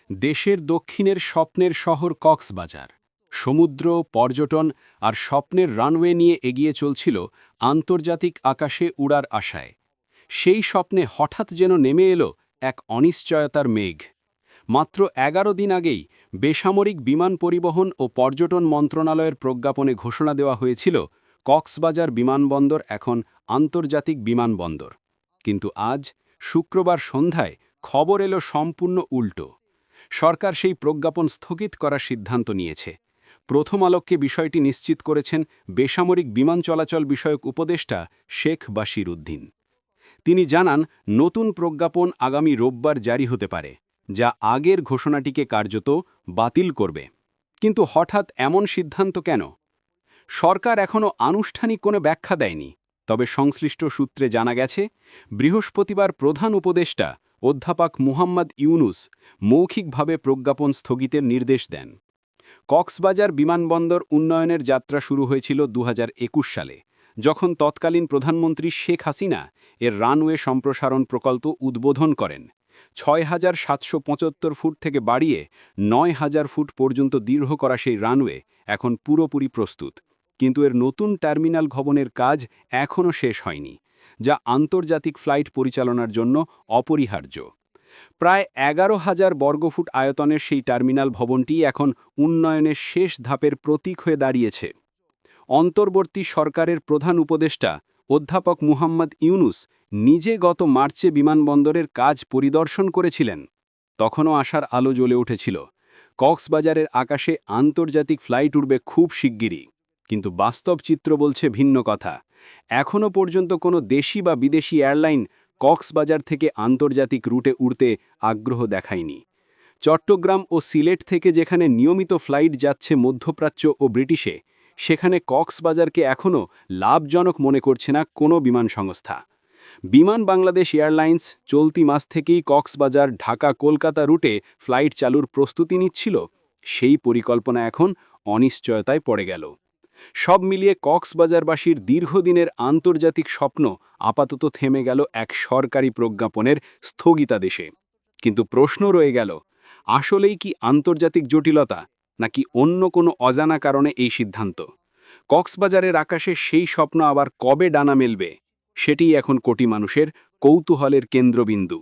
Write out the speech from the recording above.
দেশের দক্ষিণের স্বপ্নের শহর কক্সবাজার সমুদ্র, পর্যটন আর স্বপ্নের রানওয়ে নিয়ে এগিয়ে চলছিল আন্তর্জাতিক আকাশে উড়ার আশায়। সেই স্বপ্নে হঠাৎ যেন নেমে এলো এক অনিশ্চয়তার মেঘ। মাত্র ১১ দিন আগেই বেসামরিক বিমান পরিবহন ও পর্যটন মন্ত্রণালয়ের প্রজ্ঞাপনে ঘোষণা দেওয়া হয়েছিল কক্সবাজার বিমানবন্দর এখন আন্তর্জাতিক বিমানবন্দর। কিন্তু আজ শুক্রবার সন্ধ্যায় খবর এলো সম্পূর্ণ উল্টো। সরকার সেই প্রজ্ঞাপন স্থগিত করার সিদ্ধান্ত নিয়েছে। প্রথম আলোককে বিষয়টি নিশ্চিত করেছেন বেসামরিক বিমান চলাচল বিষয়ক উপদেষ্টা শেখ বাশির উদ্দিন। তিনি জানান, নতুন প্রজ্ঞাপন আগামী রোববার জারি হতে পারে, যা আগের ঘোষণাটিকে কার্যত বাতিল করবে। কিন্তু হঠাৎ এমন সিদ্ধান্ত কেন? সরকার এখনও আনুষ্ঠানিক কোনো ব্যাখ্যা দেয়নি। তবে সংশ্লিষ্ট সূত্রে জানা গেছে, বৃহস্পতিবার প্রধান উপদেষ্টা অধ্যাপক মুহাম্মদ ইউনুস মৌখিকভাবে প্রজ্ঞাপন স্থগিতের নির্দেশ দেন। কক্সবাজার বিমানবন্দর উন্নয়নের যাত্রা শুরু হয়েছিল ২০২১ সালে, যখন তৎকালীন প্রধানমন্ত্রী শেখ হাসিনা এর রানওয়ে সম্প্রসারণ প্রকল্প উদ্বোধন করেন। ৬,৭৭৫ ফুট থেকে বাড়িয়ে ৯,০০০ ফুট পর্যন্ত দীর্ঘ করা সেই রানওয়ে এখন পুরোপুরি প্রস্তুত। কিন্তু এর নতুন টার্মিনাল ভবনের কাজ এখনও শেষ হয়নি, যা আন্তর্জাতিক ফ্লাইট পরিচালনার জন্য অপরিহার্য। প্রায় ১১,০০০ বর্গফুট আয়তনের সেই টার্মিনাল ভবনটি এখন উন্নয়নের শেষ ধাপের প্রতীক হয়ে দাঁড়িয়েছে। অন্তর্বর্তী সরকারের প্রধান উপদেষ্টা অধ্যাপক মুহাম্মদ ইউনুস নিজে গত মার্চে বিমানবন্দরের কাজ পরিদর্শন করেছিলেন। তখনও আশার আলো জ্বলে উঠেছিল, কক্সবাজারের আকাশে আন্তর্জাতিক ফ্লাইট উড়বে খুব শিগগিরই। কিন্তু বাস্তব চিত্র বলছে ভিন্ন কথা। এখনও পর্যন্ত কোনো দেশি বা বিদেশি এয়ারলাইন কক্সবাজার থেকে আন্তর্জাতিক রুটে উড়তে আগ্রহ দেখায়নি। চট্টগ্রাম ও সিলেট থেকে যেখানে নিয়মিত ফ্লাইট যাচ্ছে মধ্যপ্রাচ্য ও ব্রিটিশে, সেখানে কক্সবাজারকে এখনও লাভজনক মনে করছে না কোনো বিমান সংস্থা। বিমান বাংলাদেশ এয়ারলাইন্স চলতি মাস থেকেই কক্সবাজার ঢাকা কলকাতা রুটে ফ্লাইট চালুর প্রস্তুতি নিচ্ছিল। সেই পরিকল্পনা এখন অনিশ্চয়তায় পড়ে গেল। সব মিলিয়ে কক্সবাজারবাসীর দীর্ঘদিনের আন্তর্জাতিক স্বপ্ন আপাতত থেমে গেল এক সরকারি প্রজ্ঞাপনের স্থগিতাদেশে। কিন্তু প্রশ্ন রয়ে গেল, আসলেই কি আন্তর্জাতিক জটিলতা, নাকি অন্য কোনো অজানা কারণে এই সিদ্ধান্ত? কক্সবাজারের আকাশে সেই স্বপ্ন আবার কবে ডানা মেলবে, সেটিই এখন কোটি মানুষের কৌতূহলের কেন্দ্রবিন্দু।